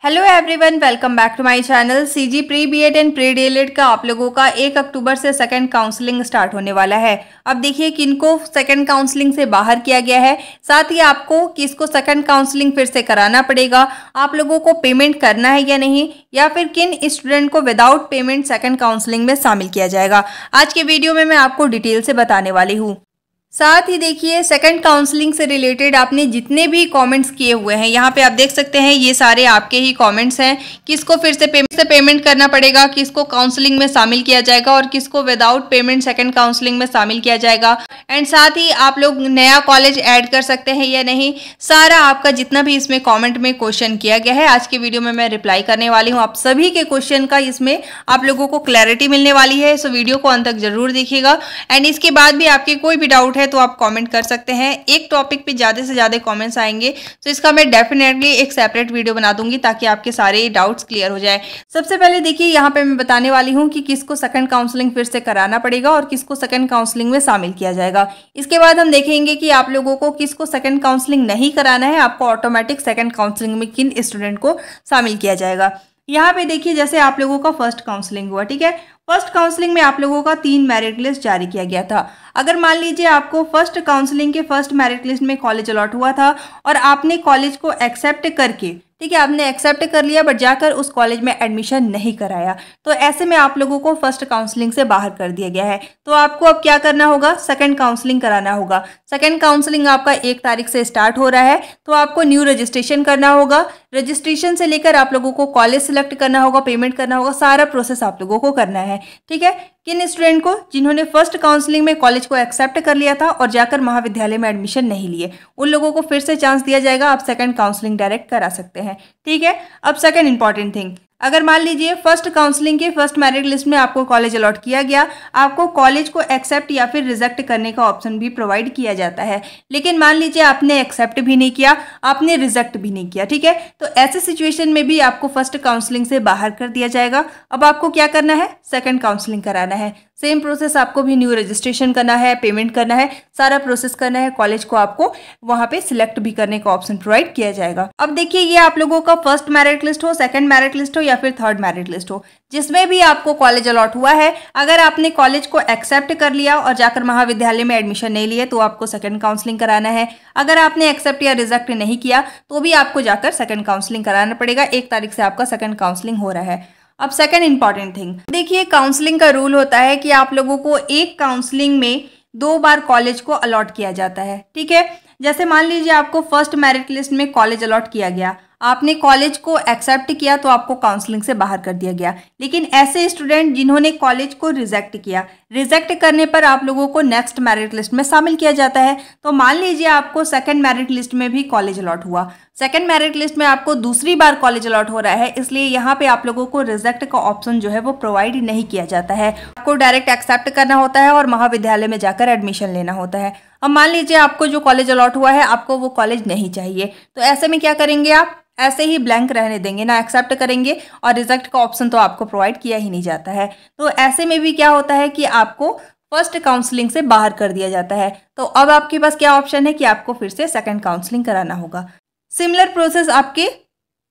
Hello everyone, welcome back to my channel. CG pre BEd and pre DElEd का आप लोगों का 1 अक्टूबर से सेकंड काउंसलिंग स्टार्ट होने वाला है। अब देखिए किनको सेकंड काउंसलिंग से बाहर किया गया है, साथ ही आपको किसको सेकंड काउंसलिंग फिर से कराना पड़ेगा, आप लोगों को पेमेंट करना है या नहीं, या फिर किन स्टूडेंट को विदाउट पेमेंट सेकंड काउंसलिंग में शामिल किया जाएगा। आज के वीडियो में मैं आपको डिटेल से बताने वाली हूँ। साथ ही देखिए सेकंड काउंसलिंग से रिलेटेड आपने जितने भी कमेंट्स किए हुए हैं, यहाँ पे आप देख सकते हैं ये सारे आपके ही कमेंट्स हैं। किसको फिर से पेमेंट करना पड़ेगा, किसको काउंसलिंग में शामिल किया जाएगा और किसको विदाउट पेमेंट सेकंड काउंसलिंग में शामिल किया जाएगा, एंड साथ ही आप लोग नया कॉलेज ऐड कर सकते हैं या नहीं, सारा आपका जितना भी इसमें कॉमेंट में क्वेश्चन किया गया है आज के वीडियो में मैं रिप्लाई करने वाली हूँ। आप सभी के क्वेश्चन का इसमें आप लोगों को क्लैरिटी मिलने वाली है, सो वीडियो को अंत तक जरूर देखिएगा। एंड इसके बाद भी आपके कोई भी डाउट है तो आप कमेंट कर सकते हैं। एक टॉपिक पे ज्यादा से ज्यादा कमेंट्स आएंगे तो इसका मैं डेफिनेटली एक सेपरेट वीडियो बना दूंगी ताकि आपके सारे डाउट्स क्लियर हो जाए। सबसे पहले देखिए यहाँ पे मैं बताने वाली हूँ कि किसको सेकंड काउंसलिंग फिर से कराना पड़ेगा और किसको सेकंड काउंसलिंग में शामिल किया जाएगा। इसके बाद हम देखेंगे कि आप लोगों को किसको सेकंड काउंसलिंग नहीं कराना है, आपको ऑटोमेटिक सेकंड काउंसलिंग में किन स्टूडेंट को शामिल किया जाएगा। यहाँ पे देखिए जैसे आप लोगों का फर्स्ट काउंसलिंग हुआ, ठीक है, फर्स्ट काउंसलिंग में आप लोगों का 3 मेरिट लिस्ट जारी किया गया था। अगर मान लीजिए आपको फर्स्ट काउंसलिंग के फर्स्ट मेरिट लिस्ट में कॉलेज अलॉट हुआ था और आपने कॉलेज को एक्सेप्ट करके, ठीक है, आपने एक्सेप्ट कर लिया बट जाकर उस कॉलेज में एडमिशन नहीं कराया, तो ऐसे में आप लोगों को फर्स्ट काउंसलिंग से बाहर कर दिया गया है। तो आपको अब क्या करना होगा, सेकंड काउंसलिंग कराना होगा। सेकंड काउंसलिंग आपका 1 तारीख से स्टार्ट हो रहा है, तो आपको न्यू रजिस्ट्रेशन करना होगा। रजिस्ट्रेशन से लेकर आप लोगों को कॉलेज सिलेक्ट करना होगा, पेमेंट करना होगा, सारा प्रोसेस आप लोगों को करना है। ठीक है, किन स्टूडेंट को, जिन्होंने फर्स्ट काउंसलिंग में कॉलेज को एक्सेप्ट कर लिया था और जाकर महाविद्यालय में एडमिशन नहीं लिए, उन लोगों को फिर से चांस दिया जाएगा, आप सेकंड काउंसलिंग डायरेक्ट करा सकते हैं। ठीक है, अब सेकंड इंपॉर्टेंट थिंग, अगर मान लीजिए फर्स्ट काउंसलिंग के फर्स्ट मेरिट लिस्ट में आपको कॉलेज अलॉट किया गया, आपको कॉलेज को एक्सेप्ट या फिर रिजेक्ट करने का ऑप्शन भी प्रोवाइड किया जाता है, लेकिन मान लीजिए आपने एक्सेप्ट भी नहीं किया, आपने रिजेक्ट भी नहीं किया, ठीक है, तो ऐसे सिचुएशन में भी आपको फर्स्ट काउंसलिंग से बाहर कर दिया जाएगा। अब आपको क्या करना है, सेकंड काउंसलिंग कराना है। सेम प्रोसेस, आपको भी न्यू रजिस्ट्रेशन करना है, पेमेंट करना है, सारा प्रोसेस करना है, कॉलेज को आपको वहां पे सिलेक्ट भी करने का ऑप्शन प्रोवाइड किया जाएगा। अब देखिए ये आप लोगों का फर्स्ट मेरिट लिस्ट हो, सेकंड मेरिट लिस्ट हो या फिर थर्ड मेरिट लिस्ट हो, जिसमें भी आपको कॉलेज अलॉट हुआ है, अगर आपने कॉलेज को एक्सेप्ट कर लिया और जाकर महाविद्यालय में एडमिशन नहीं लिए तो आपको सेकंड काउंसलिंग कराना है। अगर आपने एक्सेप्ट या रिजेक्ट नहीं किया तो भी आपको जाकर सेकंड काउंसलिंग कराना पड़ेगा। 1 तारीख से आपका सेकंड काउंसलिंग हो रहा है। अब सेकंड इंपॉर्टेंट थिंग देखिए, काउंसलिंग का रूल होता है कि आप लोगों को एक काउंसलिंग में 2 बार कॉलेज को अलॉट किया जाता है। ठीक है, जैसे मान लीजिए आपको फर्स्ट मेरिट लिस्ट में कॉलेज अलॉट किया गया, आपने कॉलेज को एक्सेप्ट किया तो आपको काउंसलिंग से बाहर कर दिया गया, लेकिन ऐसे स्टूडेंट जिन्होंने कॉलेज को रिजेक्ट किया, रिजेक्ट करने पर आप लोगों को नेक्स्ट मेरिट लिस्ट में शामिल किया जाता है। तो मान लीजिए आपको सेकंड मेरिट लिस्ट में भी कॉलेज अलॉट हुआ, सेकंड मेरिट लिस्ट में आपको दूसरी बार कॉलेज अलॉट हो रहा है, इसलिए यहाँ पे आप लोगों को रिजेक्ट का ऑप्शन जो है वो प्रोवाइड नहीं किया जाता है, आपको डायरेक्ट एक्सेप्ट करना होता है और महाविद्यालय में जाकर एडमिशन लेना होता है। अब मान लीजिए आपको जो कॉलेज अलॉट हुआ है आपको वो कॉलेज नहीं चाहिए, तो ऐसे में क्या करेंगे, आप ऐसे ही ब्लैंक रहने देंगे, ना एक्सेप्ट करेंगे और रिजेक्ट का ऑप्शन तो आपको प्रोवाइड किया ही नहीं जाता है। तो ऐसे में भी क्या होता है कि आपको फर्स्ट काउंसलिंग से बाहर कर दिया जाता है। तो अब आपके पास क्या ऑप्शन है कि आपको फिर से सेकंड काउंसलिंग कराना होगा। सिमिलर प्रोसेस आपके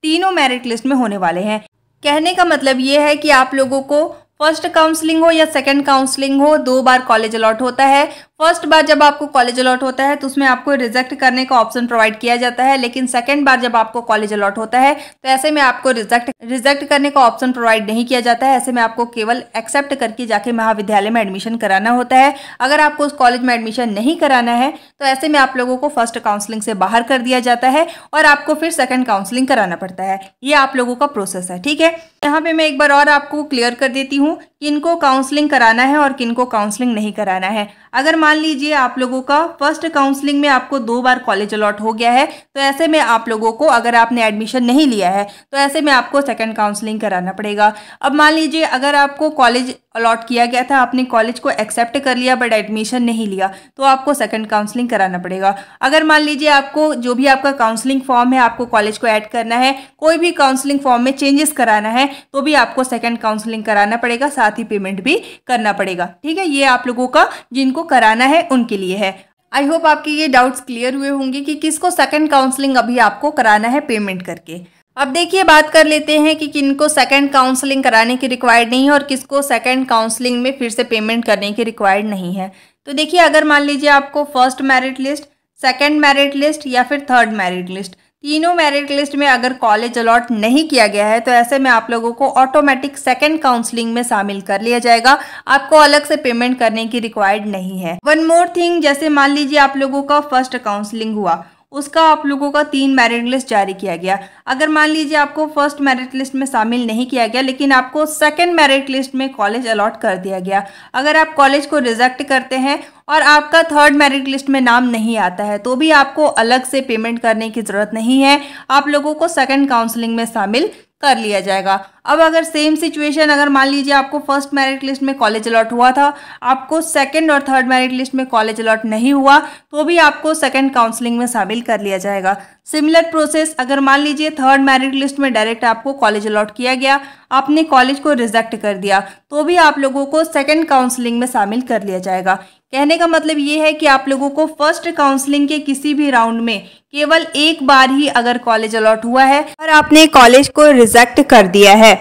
तीनों मेरिट लिस्ट में होने वाले हैं। कहने का मतलब ये है कि आप लोगों को फर्स्ट काउंसलिंग हो या सेकंड काउंसलिंग हो, 2 बार कॉलेज अलॉट होता है। फर्स्ट बार जब आपको कॉलेज अलॉट होता है तो उसमें आपको रिजेक्ट करने का ऑप्शन प्रोवाइड किया जाता है, लेकिन सेकंड बार जब आपको कॉलेज अलॉट होता है तो ऐसे में आपको रिजेक्ट करने का ऑप्शन प्रोवाइड नहीं किया जाता है। ऐसे में आपको केवल एक्सेप्ट करके जाके महाविद्यालय में एडमिशन कराना होता है। अगर आपको उस कॉलेज में एडमिशन नहीं कराना है तो ऐसे में आप लोगों को फर्स्ट काउंसलिंग से बाहर कर दिया जाता है और आपको फिर सेकंड काउंसलिंग कराना पड़ता है। ये आप लोगों का प्रोसेस है। ठीक है, यहाँ पे मैं एक बार और आपको क्लियर कर देती हूँ किनको काउंसलिंग कराना है और किनको काउंसलिंग नहीं कराना है। अगर मान लीजिए आप लोगों का फर्स्ट काउंसलिंग में आपको 2 बार कॉलेज अलॉट हो गया है, तो ऐसे में आप लोगों को, अगर आपने एडमिशन नहीं लिया है तो ऐसे में आपको सेकंड काउंसलिंग कराना पड़ेगा। अब मान लीजिए अगर आपको कॉलेज अलॉट किया गया था, आपने कॉलेज को एक्सेप्ट कर लिया बट एडमिशन नहीं लिया, तो आपको सेकंड काउंसलिंग कराना पड़ेगा। अगर मान लीजिए आपको जो भी आपका काउंसलिंग फॉर्म है आपको कॉलेज को ऐड करना है, कोई भी काउंसलिंग फॉर्म में चेंजेस कराना है, तो भी आपको सेकंड काउंसलिंग कराना पड़ेगा, साथ ही पेमेंट भी करना पड़ेगा। ठीक है, ये आप लोगों का जिनको कराना है उनके लिए है। आई होप आपके ये डाउट्स क्लियर हुए होंगे कि किसको सेकंड काउंसलिंग अभी आपको कराना है पेमेंट करके। अब देखिए बात कर लेते हैं कि किनको सेकंड काउंसलिंग कराने की रिक्वायर्ड नहीं है और किसको सेकंड काउंसलिंग में फिर से पेमेंट करने की रिक्वायर्ड नहीं है। तो देखिए अगर मान लीजिए आपको first merit list, second merit list या फिर थर्ड मेरिट लिस्ट, तीनों मेरिट लिस्ट में अगर कॉलेज अलॉट नहीं किया गया है तो ऐसे में आप लोगों को ऑटोमेटिक सेकंड काउंसलिंग में शामिल कर लिया जाएगा। आपको अलग से पेमेंट करने की रिक्वायर्ड नहीं है। वन मोर थिंग, जैसे मान लीजिए आप लोगों का फर्स्ट काउंसलिंग हुआ, उसका आप लोगों का 3 मेरिट लिस्ट जारी किया गया। अगर मान लीजिए आपको फर्स्ट मेरिट लिस्ट में शामिल नहीं किया गया लेकिन आपको सेकंड मेरिट लिस्ट में कॉलेज अलॉट कर दिया गया, अगर आप कॉलेज को रिजेक्ट करते हैं और आपका थर्ड मेरिट लिस्ट में नाम नहीं आता है तो भी आपको अलग से पेमेंट करने की जरूरत नहीं है। आप लोगों को सेकंड काउंसलिंग में शामिल कर लिया जाएगा। अब अगर सेम सिचुएशन, अगर मान लीजिए आपको फर्स्ट मेरिट लिस्ट में कॉलेज अलॉट हुआ था, आपको सेकंड और थर्ड मेरिट लिस्ट में कॉलेज अलॉट नहीं हुआ तो भी आपको सेकंड काउंसलिंग में शामिल कर लिया जाएगा। सिमिलर प्रोसेस, अगर मान लीजिए थर्ड मेरिट लिस्ट में डायरेक्ट आपको कॉलेज अलॉट किया गया, आपने कॉलेज को रिजेक्ट कर दिया तो भी आप लोगों को सेकंड काउंसलिंग में शामिल कर लिया जाएगा। कहने का मतलब ये है कि आप लोगों को फर्स्ट काउंसलिंग के किसी भी राउंड में केवल एक बार ही अगर कॉलेज अलॉट हुआ है और आपने कॉलेज को रिजेक्ट कर दिया है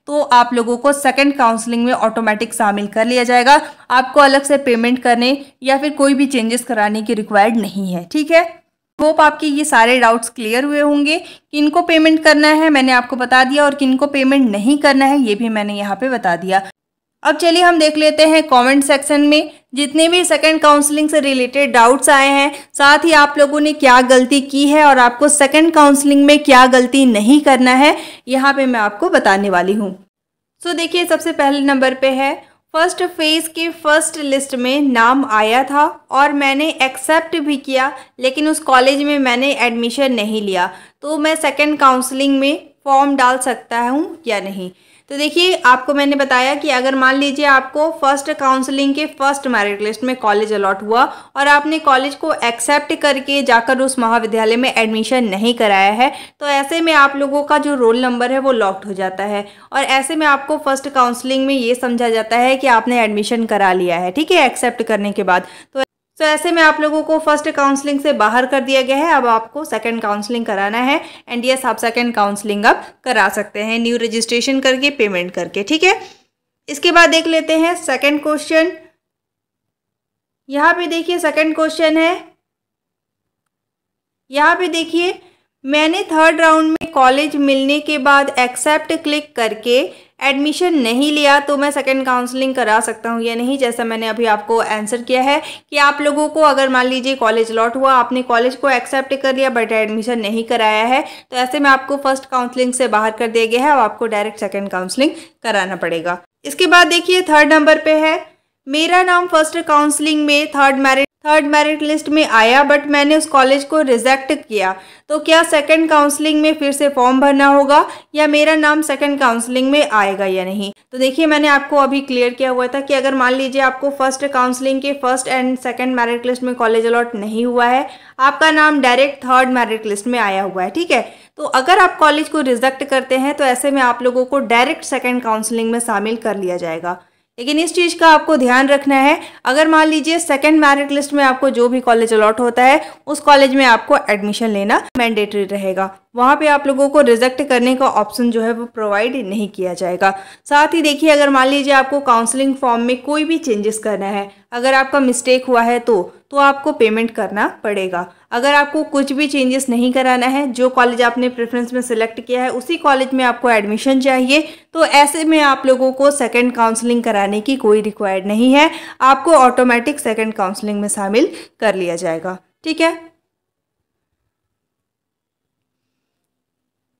तो आप लोगों को सेकंड काउंसलिंग में ऑटोमेटिक शामिल कर लिया जाएगा। आपको अलग से पेमेंट करने या फिर कोई भी चेंजेस कराने की रिक्वायर्ड नहीं है। ठीक है, होप आपके ये सारे डाउट्स क्लियर हुए होंगे। किनको पेमेंट करना है मैंने आपको बता दिया और किनको पेमेंट नहीं करना है ये भी मैंने यहाँ पे बता दिया। अब चलिए हम देख लेते हैं कमेंट सेक्शन में जितने भी सेकंड काउंसलिंग से रिलेटेड डाउट्स आए हैं, साथ ही आप लोगों ने क्या गलती की है और आपको सेकंड काउंसलिंग में क्या गलती नहीं करना है, यहाँ पे मैं आपको बताने वाली हूँ। सो देखिए सबसे पहले नंबर पे है, फर्स्ट फेज के फर्स्ट लिस्ट में नाम आया था और मैंने एक्सेप्ट भी किया लेकिन उस कॉलेज में मैंने एडमिशन नहीं लिया, तो मैं सेकंड काउंसलिंग में फॉर्म डाल सकता हूँ या नहीं। तो देखिए आपको मैंने बताया कि अगर मान लीजिए आपको फर्स्ट काउंसलिंग के फर्स्ट मेरिट लिस्ट में कॉलेज अलॉट हुआ और आपने कॉलेज को एक्सेप्ट करके जाकर उस महाविद्यालय में एडमिशन नहीं कराया है तो ऐसे में आप लोगों का जो रोल नंबर है वो लॉक्ड हो जाता है और ऐसे में आपको फर्स्ट काउंसलिंग में ये समझा जाता है कि आपने एडमिशन करा लिया है। ठीक है, एक्सेप्ट करने के बाद तो ऐसे में आप लोगों को फर्स्ट काउंसलिंग से बाहर कर दिया गया है। अब आपको सेकंड काउंसलिंग कराना है एंड यस आप सेकंड काउंसलिंग अब करा सकते हैं न्यू रजिस्ट्रेशन करके, पेमेंट करके। ठीक है, इसके बाद देख लेते हैं सेकंड क्वेश्चन। यहाँ पे देखिए सेकंड क्वेश्चन है, यहाँ पे देखिए मैंने थर्ड राउंड में कॉलेज मिलने के बाद एक्सेप्ट क्लिक करके एडमिशन नहीं लिया तो मैं सेकंड काउंसलिंग करा सकता हूँ या नहीं। जैसा मैंने अभी आपको आंसर किया है कि आप लोगों को अगर मान लीजिए कॉलेज अलॉट हुआ, आपने कॉलेज को एक्सेप्ट कर लिया बट एडमिशन नहीं कराया है तो ऐसे में आपको फर्स्ट काउंसलिंग से बाहर कर दिया गया है। अब आपको डायरेक्ट सेकंड काउंसलिंग कराना पड़ेगा। इसके बाद देखिए थर्ड नंबर पे है, मेरा नाम फर्स्ट काउंसलिंग में थर्ड मेरिट लिस्ट में आया बट मैंने उस कॉलेज को रिजेक्ट किया, तो क्या सेकंड काउंसलिंग में फिर से फॉर्म भरना होगा या मेरा नाम सेकंड काउंसलिंग में आएगा या नहीं। तो देखिए मैंने आपको अभी क्लियर किया हुआ था कि अगर मान लीजिए आपको फर्स्ट काउंसलिंग के first and second merit list में कॉलेज अलॉट नहीं हुआ है, आपका नाम डायरेक्ट थर्ड मेरिट लिस्ट में आया हुआ है। ठीक है, तो अगर आप कॉलेज को रिजेक्ट करते हैं तो ऐसे में आप लोगों को डायरेक्ट सेकंड काउंसलिंग में शामिल कर लिया जाएगा। लेकिन इस चीज़ का आपको ध्यान रखना है, अगर मान लीजिए सेकंड मेरिट लिस्ट में आपको जो भी कॉलेज अलॉट होता है उस कॉलेज में आपको एडमिशन लेना मैंडेटरी रहेगा। वहाँ पे आप लोगों को रिजेक्ट करने का ऑप्शन जो है वो प्रोवाइड नहीं किया जाएगा। साथ ही देखिए अगर मान लीजिए आपको काउंसलिंग फॉर्म में कोई भी चेंजेस करना है, अगर आपका मिस्टेक हुआ है तो आपको पेमेंट करना पड़ेगा। अगर आपको कुछ भी चेंजेस नहीं कराना है, जो कॉलेज आपने प्रेफरेंस में सिलेक्ट किया है उसी कॉलेज में आपको एडमिशन चाहिए, तो ऐसे में आप लोगों को सेकंड काउंसलिंग कराने की कोई रिक्वायर्ड नहीं है। आपको ऑटोमेटिक सेकंड काउंसलिंग में शामिल कर लिया जाएगा। ठीक है,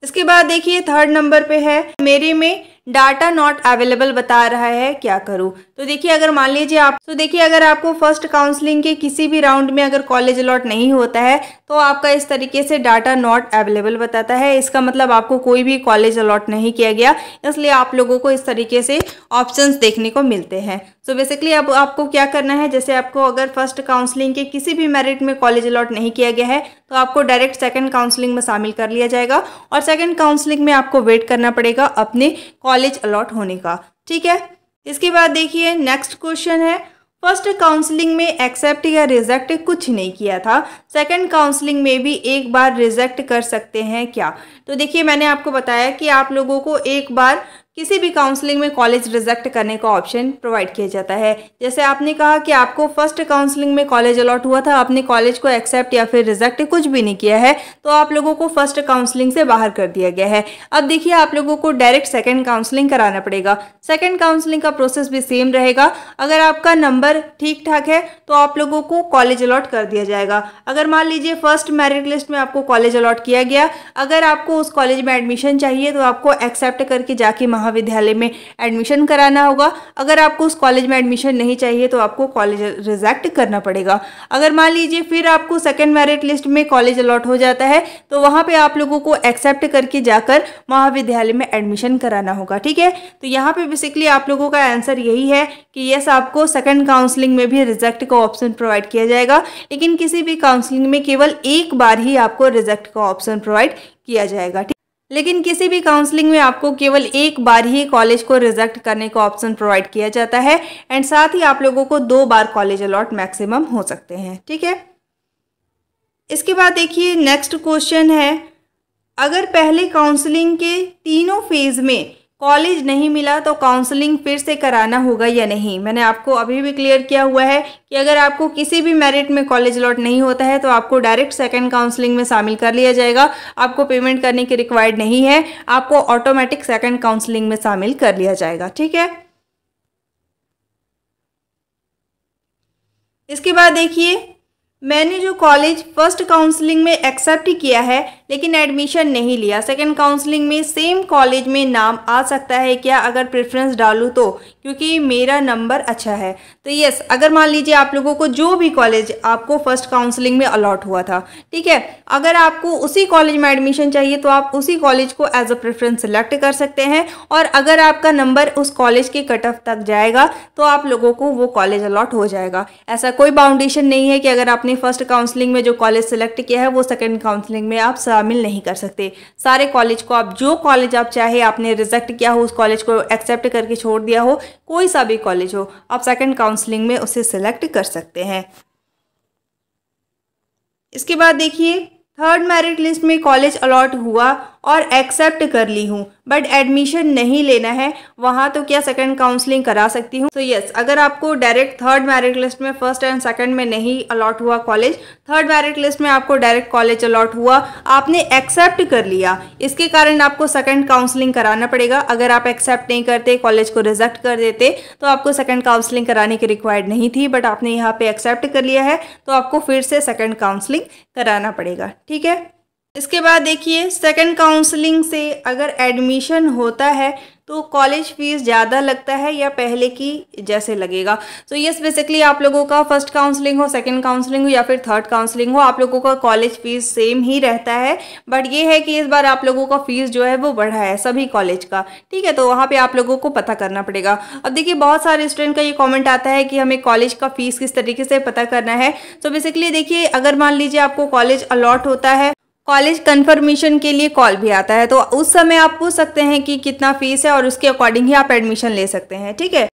इसके बाद देखिए थर्ड नंबर पे है, मेरे में डाटा नॉट अवेलेबल बता रहा है, क्या करूं। तो देखिए अगर मान लीजिए अगर आपको फर्स्ट काउंसलिंग के किसी भी राउंड में अगर कॉलेज अलॉट नहीं होता है तो आपका इस तरीके से डाटा नॉट अवेलेबल बताता है। इसका मतलब आपको कोई भी कॉलेज अलॉट नहीं किया गया, इसलिए आप लोगों को इस तरीके से ऑप्शंस देखने को मिलते हैं। सो बेसिकली अब आपको क्या करना है, जैसे आपको अगर फर्स्ट काउंसलिंग के किसी भी मेरिट में कॉलेज अलॉट नहीं किया गया है तो आपको डायरेक्ट सेकंड काउंसलिंग में शामिल कर लिया जाएगा और सेकंड काउंसलिंग में आपको वेट करना पड़ेगा अपने कॉलेज अलॉट होने का। ठीक है, इसके बाद देखिए नेक्स्ट क्वेश्चन है, फर्स्ट काउंसलिंग में एक्सेप्ट या रिजेक्ट कुछ नहीं किया था, सेकंड काउंसलिंग में भी एक बार रिजेक्ट कर सकते हैं क्या? तो देखिए, मैंने आपको बताया कि आप लोगों को एक बार किसी भी काउंसलिंग में कॉलेज रिजेक्ट करने का ऑप्शन प्रोवाइड किया जाता है। जैसे आपने कहा कि आपको फर्स्ट काउंसलिंग में कॉलेज अलॉट हुआ था, आपने कॉलेज को एक्सेप्ट या फिर रिजेक्ट कुछ भी नहीं किया है, तो आप लोगों को फर्स्ट काउंसलिंग से बाहर कर दिया गया है। अब देखिए, आप लोगों को डायरेक्ट सेकंड काउंसलिंग कराना पड़ेगा। सेकंड काउंसलिंग का प्रोसेस भी सेम रहेगा। अगर आपका नंबर ठीक ठाक है तो आप लोगों को कॉलेज अलॉट कर दिया जाएगा। अगर मान लीजिए फर्स्ट मेरिट लिस्ट में आपको कॉलेज अलॉट किया गया, अगर आपको उस कॉलेज में एडमिशन चाहिए तो आपको एक्सेप्ट करके जाके महाविद्यालय में एडमिशन कराना होगा। अगर आपको उस कॉलेज में एडमिशन नहीं चाहिए तो आपको कॉलेज रिजेक्ट करना पड़ेगा। अगर मान लीजिए फिर आपको सेकंड मेरिट लिस्ट में कॉलेज अलॉट हो जाता है तो वहां पे आप लोगों को एक्सेप्ट करके जाकर महाविद्यालय में एडमिशन कराना होगा। ठीक है, तो यहाँ पे बेसिकली आप लोगों का आंसर यही है कि यस, आपको सेकंड काउंसलिंग में भी रिजेक्ट का ऑप्शन प्रोवाइड किया जाएगा, लेकिन किसी भी काउंसलिंग में केवल एक बार ही आपको रिजेक्ट का ऑप्शन प्रोवाइड किया जाएगा। लेकिन किसी भी काउंसलिंग में आपको केवल एक बार ही कॉलेज को रिजेक्ट करने का ऑप्शन प्रोवाइड किया जाता है, एंड साथ ही आप लोगों को 2 बार कॉलेज अलॉट मैक्सिमम हो सकते हैं। ठीक है, इसके बाद देखिए नेक्स्ट क्वेश्चन है, अगर पहले काउंसलिंग के तीनों फेज में कॉलेज नहीं मिला तो काउंसलिंग फिर से कराना होगा या नहीं? मैंने आपको अभी भी क्लियर किया हुआ है कि अगर आपको किसी भी मेरिट में कॉलेज अलॉट नहीं होता है तो आपको डायरेक्ट सेकंड काउंसलिंग में शामिल कर लिया जाएगा। आपको पेमेंट करने की रिक्वायर्ड नहीं है, आपको ऑटोमेटिक सेकंड काउंसलिंग में शामिल कर लिया जाएगा। ठीक है, इसके बाद देखिए, मैंने जो कॉलेज फर्स्ट काउंसलिंग में एक्सेप्ट किया है लेकिन एडमिशन नहीं लिया, सेकंड काउंसलिंग में सेम कॉलेज में नाम आ सकता है क्या अगर प्रेफरेंस डालूँ तो, क्योंकि मेरा नंबर अच्छा है? तो यस, अगर मान लीजिए आप लोगों को जो भी कॉलेज आपको फर्स्ट काउंसलिंग में अलॉट हुआ था, ठीक है, अगर आपको उसी कॉलेज में एडमिशन चाहिए तो आप उसी कॉलेज को एज अ प्रेफरेंस सेलेक्ट कर सकते हैं, और अगर आपका नंबर उस कॉलेज के कट ऑफ तक जाएगा तो आप लोगों को वो कॉलेज अलॉट हो जाएगा। ऐसा कोई बाउंडेशन नहीं है कि अगर आपने फर्स्ट काउंसलिंग में जो कॉलेज सेलेक्ट किया है वो सेकंड काउंसलिंग में आप शामिल नहीं कर सकते। सारे कॉलेज को आप, जो कॉलेज आप चाहे, आपने रिजेक्ट किया हो, उस कॉलेज को एक्सेप्ट करके छोड़ दिया हो, कोई सा भी कॉलेज हो, आप सेकंड काउंसलिंग में उसे सेलेक्ट कर सकते हैं। इसके बाद देखिए, थर्ड मेरिट लिस्ट में कॉलेज अलॉट हुआ और एक्सेप्ट कर ली हूँ बट एडमिशन नहीं लेना है, वहाँ तो क्या सेकंड काउंसलिंग करा सकती हूँ? तो यस, अगर आपको डायरेक्ट थर्ड मेरिट लिस्ट में फर्स्ट एंड सेकंड में नहीं अलॉट हुआ कॉलेज, थर्ड मेरिट लिस्ट में आपको डायरेक्ट कॉलेज अलॉट हुआ, आपने एक्सेप्ट कर लिया, इसके कारण आपको सेकंड काउंसलिंग कराना पड़ेगा। अगर आप एक्सेप्ट नहीं करते, कॉलेज को रिजेक्ट कर देते, तो आपको सेकंड काउंसलिंग कराने की रिक्वायर्ड नहीं थी, बट आपने यहाँ पे एक्सेप्ट कर लिया है तो आपको फिर से सेकंड काउंसलिंग कराना पड़ेगा। ठीक है, इसके बाद देखिए, सेकंड काउंसलिंग से अगर एडमिशन होता है तो कॉलेज फीस ज़्यादा लगता है या पहले की जैसे लगेगा? तो यस, बेसिकली आप लोगों का फर्स्ट काउंसलिंग हो, सेकंड काउंसलिंग हो या फिर थर्ड काउंसलिंग हो, आप लोगों का कॉलेज फीस सेम ही रहता है, बट ये है कि इस बार आप लोगों का फीस जो है वो बढ़ा है सभी कॉलेज का। ठीक है, तो वहाँ पे आप लोगों को पता करना पड़ेगा। अब देखिए, बहुत सारे स्टूडेंट का ये कॉमेंट आता है कि हमें कॉलेज का फीस किस तरीके से पता करना है। तो बेसिकली देखिए, अगर मान लीजिए आपको कॉलेज अलॉट होता है, कॉलेज कंफर्मेशन के लिए कॉल भी आता है, तो उस समय आप पूछ सकते हैं कि कितना फीस है और उसके अकॉर्डिंग ही आप एडमिशन ले सकते हैं। ठीक है,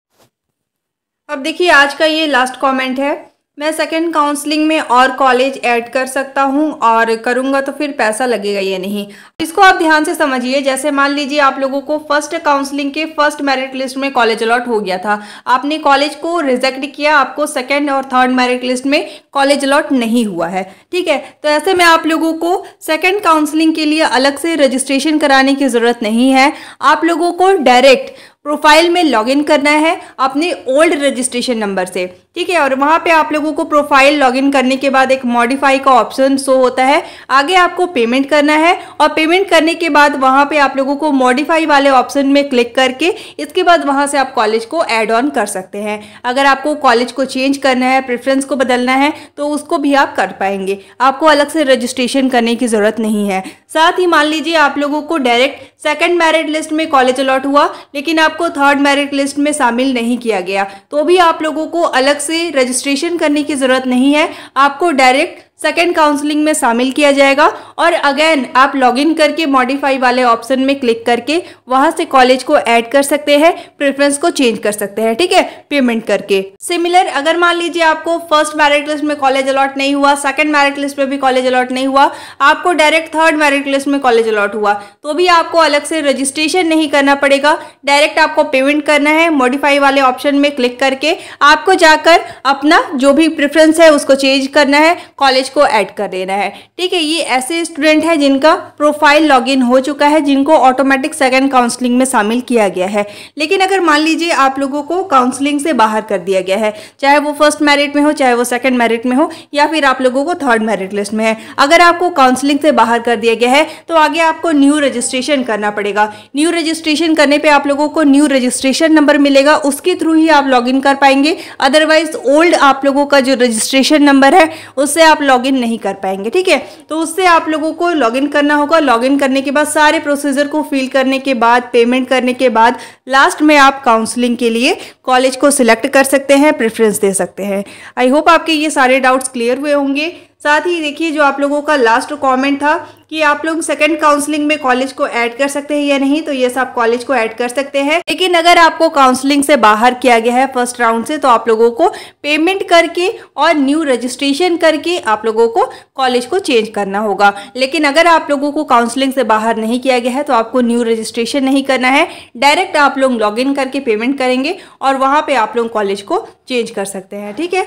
अब देखिए, आज का ये लास्ट कमेंट है, मैं सेकंड काउंसलिंग में और कॉलेज ऐड कर सकता हूं और करूंगा तो फिर पैसा लगेगा या नहीं? इसको आप ध्यान से समझिए। जैसे मान लीजिए आप लोगों को फर्स्ट काउंसलिंग के फर्स्ट मेरिट लिस्ट में कॉलेज अलॉट हो गया था, आपने कॉलेज को रिजेक्ट किया, आपको सेकंड और थर्ड मेरिट लिस्ट में कॉलेज अलॉट नहीं हुआ है। ठीक है, तो ऐसे में आप लोगों को सेकंड काउंसलिंग के लिए अलग से रजिस्ट्रेशन कराने की जरूरत नहीं है। आप लोगों को डायरेक्ट प्रोफाइल में लॉगिन करना है अपने ओल्ड रजिस्ट्रेशन नंबर से। ठीक है, और वहाँ पे आप लोगों को प्रोफाइल लॉगिन करने के बाद एक मॉडिफाई का ऑप्शन शो होता है, आगे आपको पेमेंट करना है, और पेमेंट करने के बाद वहाँ पे आप लोगों को मॉडिफाई वाले ऑप्शन में क्लिक करके इसके बाद वहाँ से आप कॉलेज को ऐड ऑन कर सकते हैं। अगर आपको कॉलेज को चेंज करना है, प्रेफरेंस को बदलना है, तो उसको भी आप कर पाएंगे, आपको अलग से रजिस्ट्रेशन करने की जरूरत नहीं है। साथ ही मान लीजिए आप लोगों को डायरेक्ट सेकंड मेरिट लिस्ट में कॉलेज अलॉट हुआ लेकिन आपको थर्ड मेरिट लिस्ट में शामिल नहीं किया गया, तो भी आप लोगों को अलग से रजिस्ट्रेशन करने की जरूरत नहीं है, आपको डायरेक्ट सेकेंड काउंसलिंग में शामिल किया जाएगा। और अगेन आप लॉगिन करके मॉडिफाई वाले ऑप्शन में क्लिक करके वहां से कॉलेज को ऐड कर सकते हैं, प्रेफरेंस को चेंज कर सकते हैं, ठीक है, पेमेंट करके। सिमिलर अगर मान लीजिए आपको फर्स्ट मेरिट लिस्ट में कॉलेज अलॉट नहीं हुआ, सेकंड मेरिट लिस्ट में भी कॉलेज अलॉट नहीं हुआ, आपको डायरेक्ट थर्ड मेरिट लिस्ट में कॉलेज अलॉट हुआ, तो भी आपको अलग से रजिस्ट्रेशन नहीं करना पड़ेगा, डायरेक्ट आपको पेमेंट करना है। मॉडिफाई वाले ऑप्शन में क्लिक करके आपको जाकर अपना जो भी प्रेफरेंस है उसको चेंज करना है, कॉलेज को ऐड कर देना है, ठीक है। ये ऐसे स्टूडेंट है जिनका प्रोफाइल लॉगिन हो चुका है, जिनको ऑटोमेटिक सेकंड काउंसलिंग में शामिल किया गया है। लेकिन अगर मान लीजिए आप लोगों को काउंसलिंग से बाहर कर दिया गया है, चाहे वो फर्स्ट मेरिट में हो, चाहे वो सेकंड मेरिट में हो, या फिर आप लोगों को थर्ड मेरिट लिस्ट में है, अगर आपको काउंसलिंग से बाहर कर दिया गया है तो आगे आपको न्यू रजिस्ट्रेशन करना पड़ेगा। न्यू रजिस्ट्रेशन करने पे आप लोगों को न्यू रजिस्ट्रेशन नंबर मिलेगा, उसके थ्रू ही आप लॉगिन कर पाएंगे। अदरवाइज ओल्ड आप लोगों का जो रजिस्ट्रेशन नंबर है उससे आप लॉगिन नहीं कर पाएंगे, ठीक है। तो उससे आप लोगों को लॉगिन करना होगा। लॉगिन करने के बाद सारे प्रोसीजर को फिल करने के बाद, पेमेंट करने के बाद लास्ट में आप काउंसलिंग के लिए कॉलेज को सिलेक्ट कर सकते हैं, प्रेफरेंस दे सकते हैं। आई होप आपके ये सारे डाउट्स क्लियर हुए होंगे। साथ ही देखिए जो आप लोगों का लास्ट कमेंट था कि आप लोग सेकंड काउंसलिंग में कॉलेज को ऐड कर सकते हैं या नहीं, तो ये सब कॉलेज को ऐड कर सकते हैं। लेकिन अगर आपको काउंसलिंग से बाहर किया गया है फर्स्ट राउंड से, तो आप लोगों को पेमेंट करके और न्यू रजिस्ट्रेशन करके आप लोगों को कॉलेज को चेंज करना होगा। लेकिन अगर आप लोगों को काउंसलिंग से बाहर नहीं किया गया है तो आपको न्यू रजिस्ट्रेशन नहीं करना है, डायरेक्ट आप लोग लॉग इन करके पेमेंट करेंगे और वहां पे आप लोग कॉलेज को चेंज कर सकते हैं, ठीक है।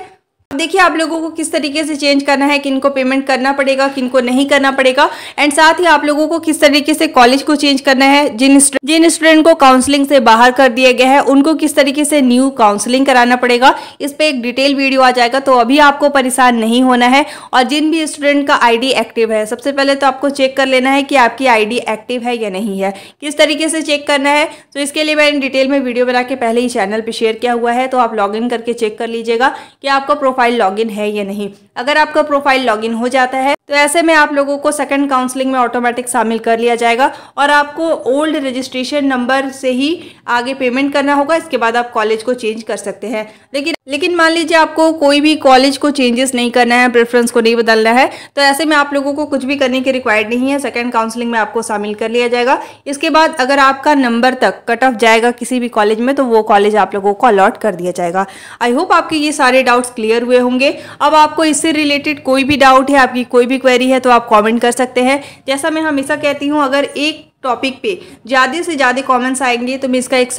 देखिए आप लोगों को किस तरीके से चेंज करना है, किनको पेमेंट करना पड़ेगा, किनको नहीं करना पड़ेगा, एंड साथ ही आप लोगों को किस तरीके से कॉलेज को चेंज करना है। जिन स्टूडेंट को काउंसलिंग से बाहर कर दिया गया है उनको किस तरीके से न्यू काउंसलिंग कराना पड़ेगा, इस पे एक डिटेल वीडियो आ जाएगा, तो अभी आपको परेशान नहीं होना है। और जिन भी स्टूडेंट का आईडी एक्टिव है, सबसे पहले तो आपको चेक कर लेना है कि आपकी आईडी एक्टिव है या नहीं है। किस तरीके से चेक करना है, तो इसके लिए मैंने डिटेल में वीडियो बना के पहले ही चैनल पर शेयर किया हुआ है, तो आप लॉग इन करके चेक कर लीजिएगा कि आपका प्रोफाइल लॉगिन है या नहीं। अगर आपका प्रोफाइल लॉगिन हो जाता है तो ऐसे में आप लोगों को सेकंड काउंसलिंग में ऑटोमेटिक शामिल कर लिया जाएगा और आपको ओल्ड रजिस्ट्रेशन नंबर से ही आगे पेमेंट करना होगा। इसके बाद आप कॉलेज को चेंज कर सकते हैं। लेकिन मान लीजिए आपको कोई भी कॉलेज को चेंजेस नहीं करना है, प्रेफरेंस को नहीं बदलना है, तो ऐसे में आप लोगों को कुछ भी करने की रिक्वायर्ड नहीं है। सेकंड काउंसलिंग में आपको शामिल कर लिया जाएगा। इसके बाद अगर आपका नंबर तक कट ऑफ जाएगा किसी भी कॉलेज में, तो वो कॉलेज आप लोगों को अलॉट कर दिया जाएगा। आई होप आपके ये सारे डाउट्स क्लियर हुए होंगे। अब आपको इससे रिलेटेड कोई भी डाउट है, आपकी कोई भी क्वेरी है, तो आप कमेंट कर सकते हैं। जैसा मैं हमेशा कहती हूँ, अगर एक टॉपिक पे ज़्यादा से ज़्यादा कमेंट्स आएंगे तो मैं इसका एक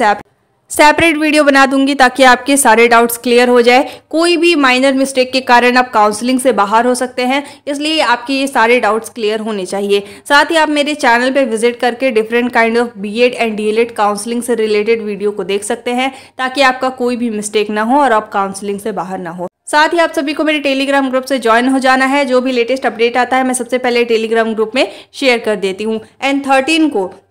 सेपरेट वीडियो बना दूंगी ताकि आपके सारे डाउट्स क्लियर हो जाए। कोई भी माइनर मिस्टेक के कारण आप काउंसलिंग से बाहर हो सकते हैं, इसलिए आपके ये सारे डाउट्स क्लियर होने चाहिए। साथ ही आप मेरे चैनल पे विजिट करके different kind of BEd and DElEd counselling से रिलेटेड वीडियो को देख सकते हैं, ताकि आपका कोई भी मिस्टेक ना हो और आप काउंसलिंग से बाहर ना हो। साथ ही आप सभी को मेरे टेलीग्राम ग्रुप से ज्वाइन हो जाना है। जो भी लेटेस्ट अपडेट आता है मैं सबसे पहले टेलीग्राम ग्रुप में शेयर कर देती हूँ। एंड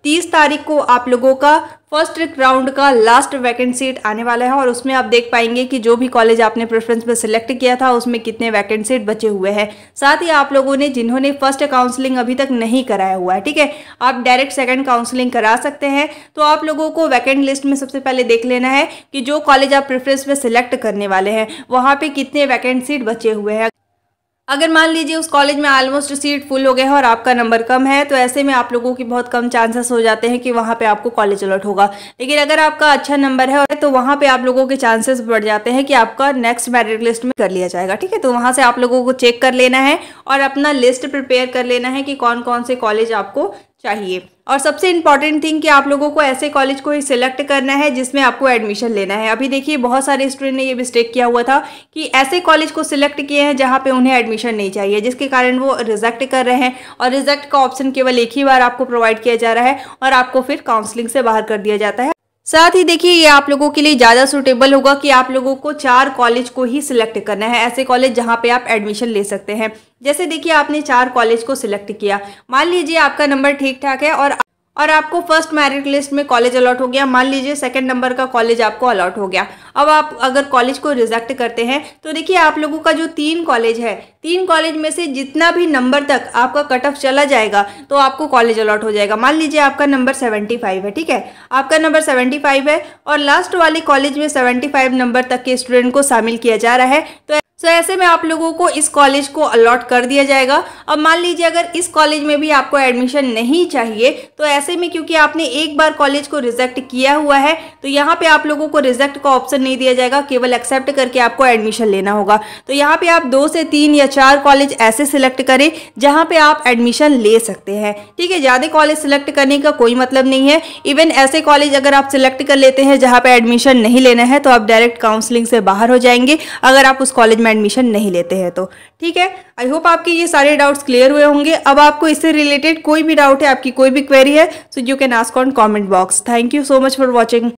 30 तारीख को आप लोगों का फर्स्ट राउंड का लास्ट वैकेंट सीट आने वाला है और उसमें आप देख पाएंगे कि जो भी कॉलेज आपने प्रेफरेंस में सिलेक्ट किया था उसमें कितने वैकेंट सीट बचे हुए हैं। साथ ही आप लोगों ने जिन्होंने फर्स्ट काउंसलिंग अभी तक नहीं कराया हुआ है, ठीक है, आप डायरेक्ट सेकंड काउंसलिंग करा सकते हैं। तो आप लोगों को वैकेंट लिस्ट में सबसे पहले देख लेना है कि जो कॉलेज आप प्रेफरेंस में सिलेक्ट करने वाले हैं वहाँ पे कितने वैकेंट सीट बचे हुए हैं। अगर मान लीजिए उस कॉलेज में ऑलमोस्ट सीट फुल हो गए हैं और आपका नंबर कम है, तो ऐसे में आप लोगों की बहुत कम चांसेस हो जाते हैं कि वहाँ पे आपको कॉलेज अलॉट होगा। लेकिन अगर आपका अच्छा नंबर है तो वहाँ पे आप लोगों के चांसेस बढ़ जाते हैं कि आपका नेक्स्ट मेरिट लिस्ट में कर लिया जाएगा, ठीक है। तो वहाँ से आप लोगों को चेक कर लेना है और अपना लिस्ट प्रिपेयर कर लेना है कि कौन कौन से कॉलेज आपको चाहिए। और सबसे इंपॉर्टेंट थिंग कि आप लोगों को ऐसे कॉलेज को ही सिलेक्ट करना है जिसमें आपको एडमिशन लेना है। अभी देखिए बहुत सारे स्टूडेंट ने ये मिस्टेक किया हुआ था कि ऐसे कॉलेज को सिलेक्ट किए हैं जहाँ पे उन्हें एडमिशन नहीं चाहिए, जिसके कारण वो रिजेक्ट कर रहे हैं और रिजेक्ट का ऑप्शन केवल एक ही बार आपको प्रोवाइड किया जा रहा है और आपको फिर काउंसलिंग से बाहर कर दिया जाता है। साथ ही देखिए ये आप लोगों के लिए ज़्यादा सूटेबल होगा कि आप लोगों को 4 कॉलेज को ही सिलेक्ट करना है, ऐसे कॉलेज जहां पे आप एडमिशन ले सकते हैं। जैसे देखिए आपने 4 कॉलेज को सिलेक्ट किया, मान लीजिए आपका नंबर ठीक ठाक है और आपको फर्स्ट मेरिट लिस्ट में कॉलेज अलॉट हो गया, मान लीजिए सेकंड नंबर का कॉलेज आपको अलॉट हो गया। अब आप अगर कॉलेज को रिजेक्ट करते हैं तो देखिए आप लोगों का जो 3 कॉलेज है, 3 कॉलेज में से जितना भी नंबर तक आपका कट ऑफ चला जाएगा तो आपको कॉलेज अलॉट हो जाएगा। मान लीजिए आपका नंबर 75 है, ठीक है, आपका नंबर 75 है और लास्ट वाले कॉलेज में 75 नंबर तक के स्टूडेंट को शामिल किया जा रहा है, सो ऐसे में आप लोगों को इस कॉलेज को अलॉट कर दिया जाएगा। अब मान लीजिए अगर इस कॉलेज में भी आपको एडमिशन नहीं चाहिए, तो ऐसे में क्योंकि आपने एक बार कॉलेज को रिजेक्ट किया हुआ है, तो यहाँ पे आप लोगों को रिजेक्ट का ऑप्शन नहीं दिया जाएगा, केवल एक्सेप्ट करके आपको एडमिशन लेना होगा। तो यहाँ पे आप 2 से 3 या 4 कॉलेज ऐसे सिलेक्ट करें जहाँ पे आप एडमिशन ले सकते हैं। ठीक है, ज़्यादा कॉलेज सिलेक्ट करने का कोई मतलब नहीं है। इवन ऐसे कॉलेज अगर आप सिलेक्ट कर लेते हैं जहाँ पे एडमिशन नहीं लेना है, तो आप डायरेक्ट काउंसलिंग से बाहर हो जाएंगे अगर आप उस कॉलेज एडमिशन नहीं लेते हैं तो। ठीक है, आई होप आपके ये सारे डाउट्स क्लियर हुए होंगे। अब आपको इससे रिलेटेड कोई भी डाउट है, आपकी कोई भी क्वेरी है, so you can ask on comment box. Thank you so much for watching.